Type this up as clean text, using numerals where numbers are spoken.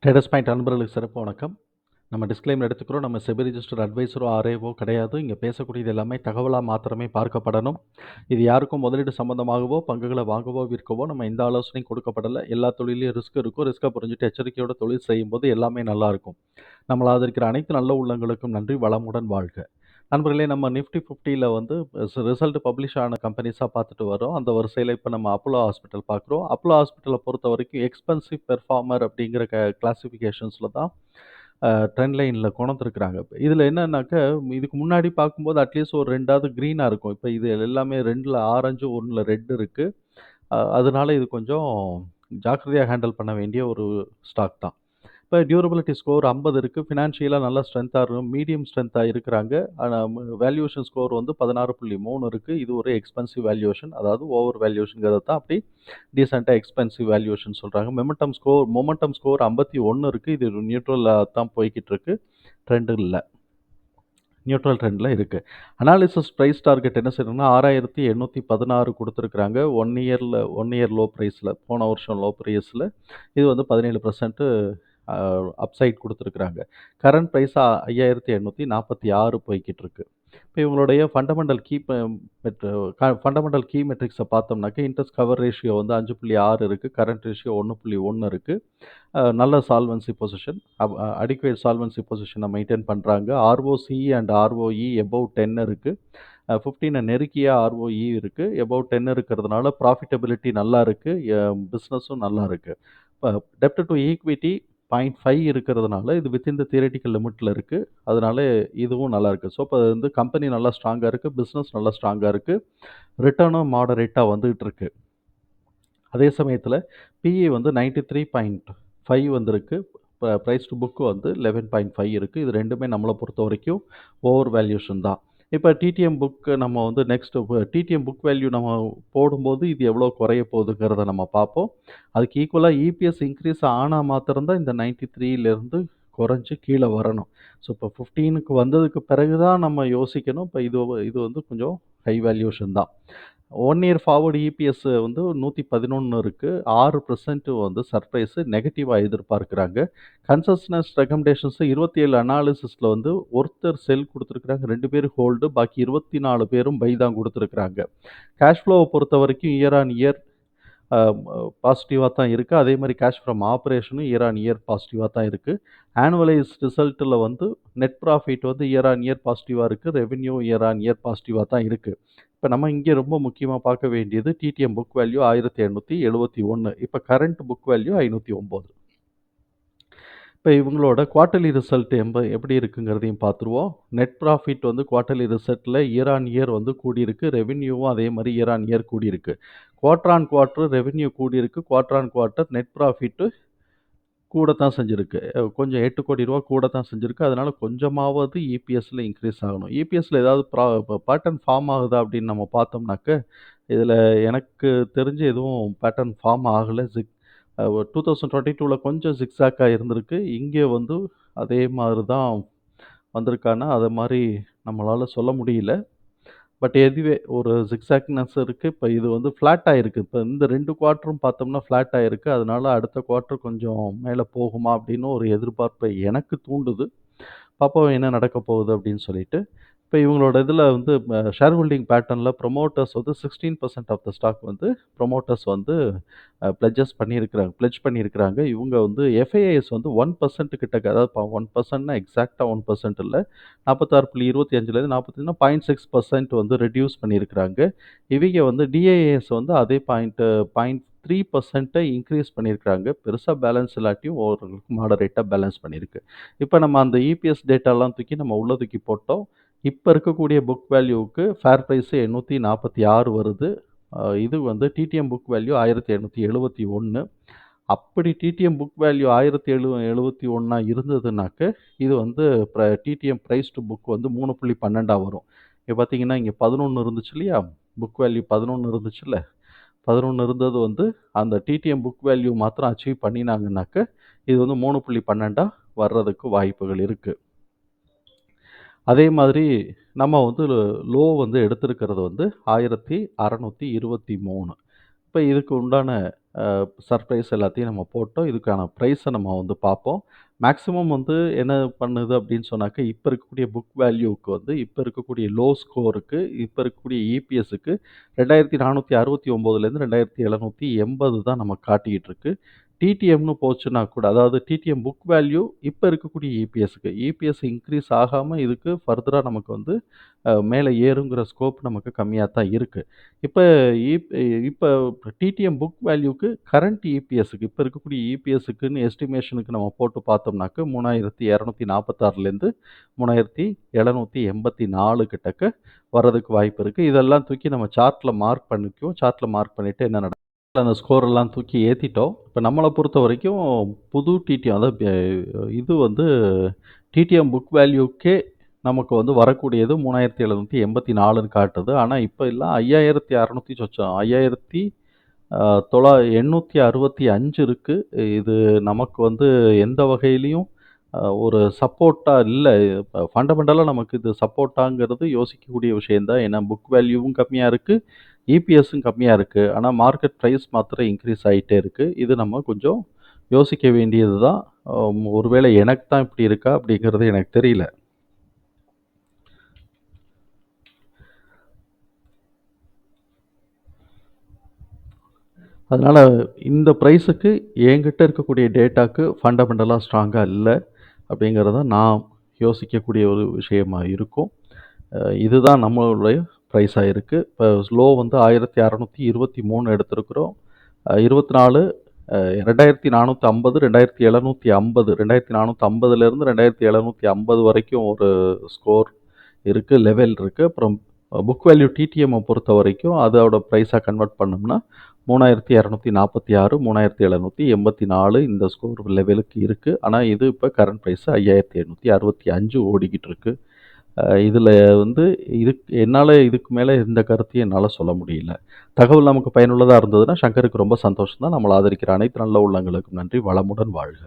Traders point நண்பர்களுக்கு சிறப்பு வணக்கம். நம்ம டிஸ்க்ளைமர் எடுத்துக்கிறோம். நம்ம செபி ரிஜிஸ்டர்ட் அட்வைசரோ ஆர்ஐஓ கிடையாது. இங்கே பேசக்கூடியது எல்லாமே தகவலாக மாத்திரமே பார்க்கப்படணும். இது யாருக்கும் முதலீடு சம்பந்தமாகவோ பங்குகளை வாங்கவோ விற்கவோ நம்ம எந்த ஆலோசனையும் கொடுக்கப்படலை. எல்லா தொழிலையும் ரிஸ்க் இருக்கும். ரிஸ்க்கை புரிஞ்சுட்டு எச்சரிக்கையோட தொழில் செய்யும்போது எல்லாமே நல்லா இருக்கும். நம்மளை ஆதரிக்கிற அனைத்து நல்ல உள்ளங்களுக்கும் நன்றி. வளமுடன் வாழ்க. நண்பர்களே, நம்ம நிஃப்டி 50ல் வந்து ரிசல்ட் பப்ளிஷ் ஆன கம்பெனிஸாக பார்த்துட்டு வரோம். அந்த வரிசையில் இப்போ நம்ம அப்போலோ ஹாஸ்பிட்டல் பார்க்குறோம். அப்போலோ ஹாஸ்பிட்டலை பொறுத்த வரைக்கும் எக்ஸ்பென்சிவ் பெர்ஃபார்மர் அப்படிங்கிற கிளாசிஃபிகேஷன்ஸில் தான் ட்ரெண்ட் லைனில் கொண்டுருக்குறாங்க. இதில் என்னன்னாக்க, இதுக்கு முன்னாடி பார்க்கும்போது அட்லீஸ்ட் ஒரு ரெண்டாவது க்ரீனாக இருக்கும். இப்போ இது எல்லாமே 2ல் ஆரஞ்சு, 1ல் ரெட் இருக்குது. அதனால இது கொஞ்சம் ஜாக்கிரதையாக ஹேண்டில் பண்ண வேண்டிய ஒரு ஸ்டாக் தான். இப்போ டியூரபிலிட்டி ஸ்கோர் 50 இருக்குது. ஃபினான்ஷியலாக நல்லா ஸ்ட்ரென்த்தாக இருக்கும். மீடியம் ஸ்ட்ரென்த்தாக இருக்கிறாங்க. ஆனால் வேல்யூவேஷன் ஸ்கோர் வந்து 16.3 இருக்குது. இது ஒரு எக்ஸ்பென்சிவ் வேல்யூவேஷன், அதாவது ஓவர் வேல்யூவேஷனுங்கிறது தான் அப்படி டீசெண்டாக எக்ஸ்பென்சிவ் வேல்யூவேஷன் சொல்கிறாங்க. மொமெண்டம் ஸ்கோர் 51 இருக்குது. இது நியூட்ரலாக தான் போய்கிட்டு இருக்கு. ட்ரெண்டு இல்லை, நியூட்ரல் ட்ரெண்டில் இருக்குது. அனாலிசிஸ் ப்ரைஸ் டார்கெட் என்ன செய்யணும்னா 6816 கொடுத்துருக்குறாங்க. ஒன் இயர் லோ ப்ரைஸில், போன வருஷம் லோ ப்ரைஸில் இது வந்து 17% அப்சைட் கொடுத்துருக்குறாங்க. கரண்ட் ப்ரைஸ் 5846 போய்கிட்டு இருக்கு. இப்போ இவங்களுடைய ஃபண்டமெண்டல் கீ மெட்ரிக்ஸை பார்த்தோம்னாக்க, இன்ட்ரெஸ்ட் கவர் ரேஷியோ வந்து 5.6 இருக்குது. கரண்ட் ரேஷியோ 1.1 இருக்குது. நல்ல சால்வன்சி பொசிஷன், அடிக்குவேட் சால்வன்சி பொசிஷனை மெயின்டைன் பண்ணுறாங்க. ஆர்ஓசி அண்ட் ஆர்ஓஇ எபவ் 10 இருக்குது. 15 நெருக்கிய ஆர்ஓஇ இருக்குது. எபவ் 10 இருக்கிறதுனால ப்ராஃபிட்டபிலிட்டி நல்லா இருக்குது. பிஸ்னஸும் நல்லா இருக்குது. இப்போ டெப்ட் டு ஈக்விட்டி 0.5 இருக்கிறதுனால இது வித்தின் த தியரட்டிக்கல் லிமிட்டில் இருக்குது. அதனால இதுவும் நல்லா இருக்குது. ஸோ இப்போ வந்து கம்பெனி நல்லா ஸ்ட்ராங்காக இருக்குது. பிஸ்னஸ் நல்லா ஸ்ட்ராங்காக இருக்குது. ரிட்டர்னும் மாடரேட்டாக வந்துகிட்டு இருக்கு. அதே சமயத்தில் பிஇ வந்து 93.5 வந்திருக்கு. இப்போ ப்ரைஸ் டு புக்கு வந்து 11.5 இருக்குது. இது ரெண்டுமே நம்மளை பொறுத்த வரைக்கும் ஓவர் வேல்யூஷன் தான். இப்போ டிடிஎம் புக் நம்ம வந்து டிடிஎம் புக் வேல்யூ நம்ம போடும்போது இது எவ்வளோ குறைய போகுதுங்கிறத நம்ம பார்ப்போம். அதுக்கு ஈக்குவலாக இபிஎஸ் இன்க்ரீஸ் ஆனால் மாத்திரம்தான் இந்த 93லேருந்து குறைஞ்சி கீழே வரணும். ஸோ இப்போ 15க்கு வந்ததுக்கு பிறகு தான் நம்ம யோசிக்கணும். இப்போ இது வந்து கொஞ்சம் ஹை வேல்யூஷன் தான். 1 இயர் ஃபார்வர்டு இபிஎஸ் வந்து 111 இருக்குது. 6% வந்து சர்ப்ரைஸு நெகட்டிவாக எதிர்பார்க்குறாங்க. கன்சஸ்னஸ் ரெக்கமெண்டேஷன்ஸ் 27 அனாலிசிஸில் வந்து ஒருத்தர் செல் கொடுத்துருக்குறாங்க, 2 பேர் ஹோல்டு, பாக்கி 24 பேரும் பை தான் கொடுத்துருக்குறாங்க. கேஷ் ஃப்ளோவை பொறுத்த வரைக்கும் இயர் ஆன் இயர் பாசிட்டிவாக தான் இருக்குது. அதே மாதிரி கேஷ் ஃப்ரம் ஆப்ரேஷனும் இயர் ஆன் இயர் பாசிட்டிவாக தான் இருக்குது. ஆனுவலைஸ் ரிசல்ட்டில் வந்து நெட் ப்ராஃபிட் வந்து இயர் ஆன் இயர் பாசிட்டிவாக இருக்குது. ரெவென்யூ இயர் ஆன் இயர் பாசிட்டிவாக தான் இருக்குது. இப்போ நம்ம இங்கே ரொம்ப முக்கியமாக பார்க்க வேண்டியது டிடிஎம் புக் வேல்யூ 1871. இப்போ கரண்ட் புக் வேல்யூ 509. இப்போ இவங்களோட குவார்ட்டர்லி ரிசல்ட் எப்படி இருக்குங்கிறதையும் பார்த்துருவோம். நெட் ப்ராஃபிட் வந்து குவார்ட்டர்லி ரிசல்ட்டில் இயர் ஆன் இயர் வந்து கூடியிருக்கு. ரெவென்யூவும் அதே மாதிரி இயர் ஆன் இயர் கூடியிருக்கு. குவார்ட்டர் ஆன் குவார்ட்டர் ரெவென்யூ கூடியிருக்கு. Quarter on quarter net profit கூட தான் செஞ்சுருக்கு. கொஞ்சம் 8 கோடி ரூபா கூட தான் செஞ்சுருக்கு. அதனால கொஞ்சமாவது இபிஎஸ்ல இன்க்ரீஸ் ஆகணும். இபிஎஸ்ல ஏதாவது பேட்டர்ன் ஃபார்ம் ஆகுதா அப்படின்னு நம்ம பார்த்தோம்னாக்க, இதில் எனக்கு தெரிஞ்சு எதுவும் பேட்டர்ன் ஃபார்ம் ஆகலை. 2022ல் கொஞ்சம் ஜிக்ஸாக்காக இருந்திருக்கு. இங்கே வந்து அதே மாதிரி தான் வந்திருக்கானா, அதை மாதிரி நம்மளால் சொல்ல முடியல. பட் எதுவே ஒரு ஜிக்ஸாக்னஸ் இருக்குது. இப்போ இது வந்து ஃப்ளாட் ஆகிருக்கு. இப்போ இந்த 2 குவார்ட்டரும் பார்த்தோம்னா ஃப்ளாட் ஆகிருக்கு. அதனால அடுத்த குவார்ட்டர் கொஞ்சம் மேலே போகுமா அப்படின்னு ஒரு எதிர்பார்ப்பை எனக்கு தூண்டுது. பார்ப்போம் என்ன நடக்க போகுது அப்படின்னு சொல்லிட்டு. இப்போ இவங்களோட இதில் வந்து ஷேர் ஹோல்டிங் பேட்டர்னில் ப்ரொமோட்டர்ஸ் வந்து 16% ஆஃப் த ஸ்டாக் வந்து ப்ரொமோட்டர்ஸ் வந்து பிளெட்ஜ் பண்ணியிருக்கிறாங்க. இவங்க வந்து எஃப்ஐஐஎஸ் வந்து 1% கிட்டக்க, அதாவது 1%னா எக்ஸாக்டாக 1% இல்லை, 46.25லேருந்து 45னா 0.6% வந்து ரெடியூஸ் பண்ணியிருக்கிறாங்க. இவங்க வந்து டிஐஏஎஸ் வந்து அதே 0.3% இன்க்ரீஸ் பண்ணியிருக்கிறாங்க. பெருசாக பேலன்ஸ் இல்லாட்டியும் ஓரளவுக்கு மாடரேட்டாக பேலன்ஸ் பண்ணியிருக்கு. இப்போ நம்ம அந்த இபிஎஸ் டேட்டாலாம் தூக்கி நம்ம உள்ள தூக்கி போட்டோம். இப்போ இருக்கக்கூடிய புக் வேல்யூவுக்கு ஃபேர் ப்ரைஸு 846 வருது. இது வந்து டிடிஎம் புக் வேல்யூ 1871. அப்படி டிடிஎம் புக் வேல்யூ 1071 இருந்ததுனாக்க, இது வந்து டிடிஎம் ப்ரைஸ் டு புக் வந்து 3.12 வரும். இப்போ பார்த்தீங்கன்னா இங்கே 11 இருந்துச்சு இல்லையா, புக் வேல்யூ 11 இருந்துச்சுல்ல, 11 இருந்தது வந்து அந்த டிடிஎம் புக் வேல்யூ மாத்திரம் அச்சீவ் பண்ணினாங்கனாக்க, இது வந்து 3.12 வர்றதுக்கு வாய்ப்புகள் இருக்குது. அதே மாதிரி நம்ம வந்து லோ வந்து எடுத்திருக்கிறது வந்து 1623. இப்ப இதுக்கு உண்டான சர்ப்ரைஸ் எல்லாத்தையும் நம்ம போட்டோம். இதுக்கான பிரைஸ நம்ம வந்து பார்ப்போம். மேக்ஸிமம் வந்து என்ன பண்ணுது அப்படின்னு சொன்னாக்க, இப்ப இருக்கக்கூடிய புக் வேல்யூக்கு வந்து இப்ப இருக்கக்கூடிய லோ ஸ்கோருக்கு, இப்ப இருக்கக்கூடிய இபிஎஸ்ஸுக்கு 2469லேருந்து 2780 தான் நமக்கு காட்டிக்கிட்டு இருக்கு. டிடிஎம்னு போச்சுன்னா கூட, அதாவது டிடிஎம் புக் வேல்யூ இப்ப இருக்கக்கூடிய இபிஎஸ்ஸுக்கு. இபிஎஸ் இன்கிரீஸ் ஆகாம இதுக்கு ஃபர்தரா நமக்கு வந்து மேல ஏறுங்கிற ஸ்கோப் நமக்கு கம்மியா தான் இருக்கு. இப்ப இப் இப்ப டிடிஎம் புக் வேல்யூக்கு கரண்ட் இபிஎஸ்ஸுக்கு இப்ப இருக்கக்கூடிய இபிஎஸ்ஸுக்குன்னு எஸ்டிமேஷனுக்கு நம்ம போட்டு பார்த்தோம்னாக்க 3246லேருந்து 3784 கிட்டக்க வரதுக்கு வாய்ப்பு இருக்கு. இதெல்லாம் தூக்கி நம்ம சார்ட்ல மார்க் பண்ணிக்குவோம். சார்ட்ல மார்க் பண்ணிட்டு என்ன நடக்குது அந்த ஸ்கோர் எல்லாம் தூக்கி ஏத்திட்டோம். இப்ப நம்மள பொறுத்தவரைக்கும் புது டிடிஎம் அதாவது இது வந்து டிடிஎம் புக் வேல்யூக்கே நமக்கு வந்து வரக்கூடியது 3784ன்னு காட்டுது. ஆனா இப்ப எல்லாம் 5600 சொச்சம் 5000 865 இருக்கு. இது நமக்கு வந்து எந்த வகையிலயும் ஒரு சப்போர்ட்டா இல்ல. ஃபண்டமெண்டலா நமக்கு இது சப்போர்ட்டாங்கிறது யோசிக்கக்கூடிய விஷயம் தான். ஏன்னா புக் வேல்யூவும் கம்மியா இருக்கு. இபிஎஸ்ஸும் கம்மியா இருக்கு. ஆனா மார்க்கெட் பிரைஸ் மாத்திரம் இன்கிரீஸ் ஆயிட்டே இருக்கு. இது நம்ம கொஞ்சம் யோசிக்க வேண்டியது தான். ஒருவேளை எனக்கு தான் இப்படி இருக்கா அப்படிங்கிறது எனக்கு தெரியல. அதனால இந்த பிரைஸுக்கு என்கிட்ட இருக்கக்கூடிய டேட்டாக்கு ஃபண்டமெண்டலா ஸ்ட்ராங்கா இல்ல. அப்படிங்கிறது தான் நான் யோசிக்கக்கூடிய ஒரு விஷயமா இருக்கும். இதுதான் நம்மளுடைய ப்ரைஸா இருக்கு. இப்போ லோ வந்து 1623 எடுத்திருக்கிறோம். 24 2450, 2750 2450லேருந்து 2750 வரைக்கும் ஒரு ஸ்கோர் இருக்கு, லெவல் இருக்கு. அப்புறம் புக் வேல்யூ டிடிஎம்மை பொறுத்த வரைக்கும் அதோட ப்ரைஸாக கன்வெர்ட் பண்ணோம்னா 3246, 3784 இந்த ஸ்கோர் லெவலுக்கு இருக்குது. ஆனால் இது இப்போ கரண்ட் ப்ரைஸ் 5865 ஓடிக்கிட்டு இருக்கு. இதில் வந்து என்னால் இதுக்கு மேலே எந்த கருத்தையும் என்னால் சொல்ல முடியல. தகவல் நமக்கு பயனுள்ளதாக இருந்ததுன்னா சங்கருக்கு ரொம்ப சந்தோஷம் தான். நம்மளை ஆதரிக்கிற அனைத்து நல்ல உள்ளங்களுக்கும் நன்றி. வளமுடன் வாழ்க.